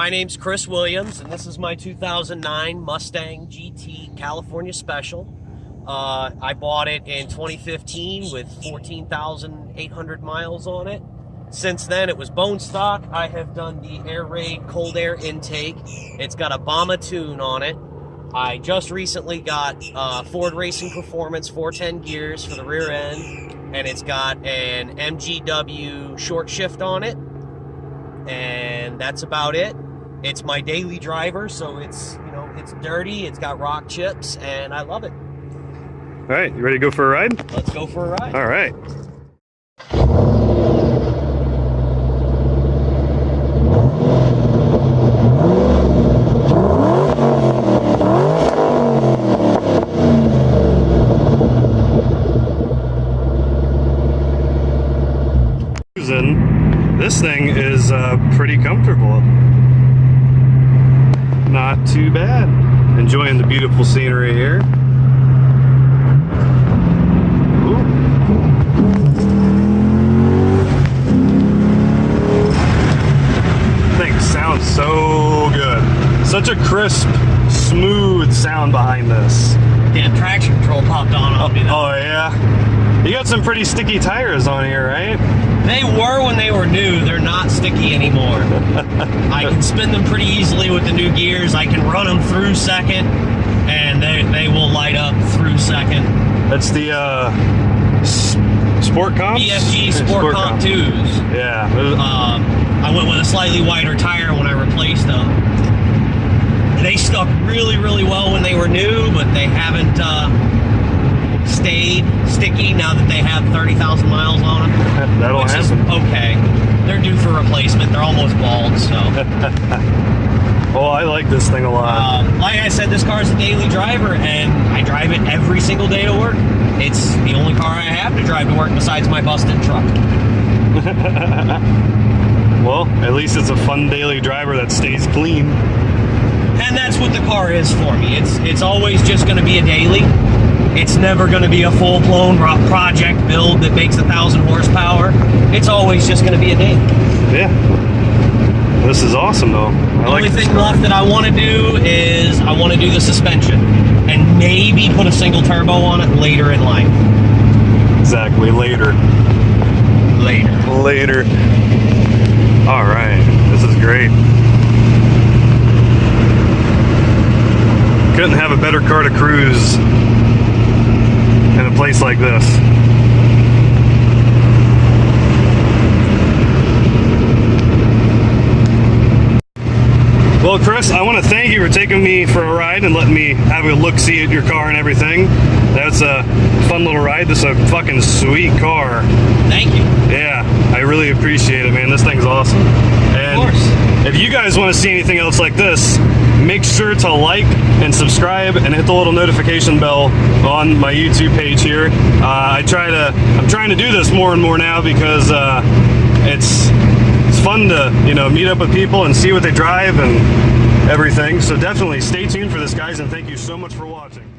my name's Chris Williams, and this is my 2009 Mustang GT California Special. I bought it in 2015 with 14,800 miles on it. Since then, it was bone stock. I have done the Air Raid cold air intake. It's got a Bomba tune on it. I just recently got Ford Racing Performance 410 gears for the rear end, and it's got an MGW short shift on it, and that's about it. It's my daily driver, so it's, you know, it's dirty, it's got rock chips, and I love it. All right, you ready to go for a ride? Let's go for a ride. All right. This thing is pretty comfortable. Not too bad. Enjoying the beautiful scenery here. Ooh. Thing sounds so good. Such a crisp, smooth sound behind this. Damn, traction control popped on me though. Oh yeah. You got some pretty sticky tires on here, right? They were when they were new. They're not sticky anymore. I can spin them pretty easily with the new gears. I can run them through second, and they will light up through second. That's the Sport Comp? BFG Sport Comp 2s. Yeah. I went with a slightly wider tire when I replaced them. They stuck really, really well when they were new, but they haven't stayed sticky now that they have 30,000 miles on them. That'll which happen. Is okay. They're due for replacement. They're almost bald, so. Oh, I like this thing a lot. Like I said, this car is a daily driver, and I drive it every single day to work. It's the only car I have to drive to work besides my busted truck. Well, at least it's a fun daily driver that stays clean. And that's what the car is for me. It's always just going to be a daily. It's never going to be a full-blown project build that makes 1,000 horsepower. It's always just going to be a daily. Yeah. This is awesome, though. The only thing left that I want to do is I want to do the suspension and maybe put a single turbo on it later in life. Exactly. Later. All right. This is great. Couldn't have a better car to cruise in a place like this. Well, Chris, I want to thank you for taking me for a ride and letting me have a look-see at your car and everything. That's a fun little ride. This is a fucking sweet car. Thank you. Yeah, I really appreciate it, man. This thing's awesome. And of course. If you guys want to see anything else like this, make sure to like and subscribe and hit the little notification bell on my YouTube page here. I'm trying to do this more and more now because it's fun to, you know, meet up with people and see what they drive and everything. So definitely stay tuned for this, guys, and thank you so much for watching.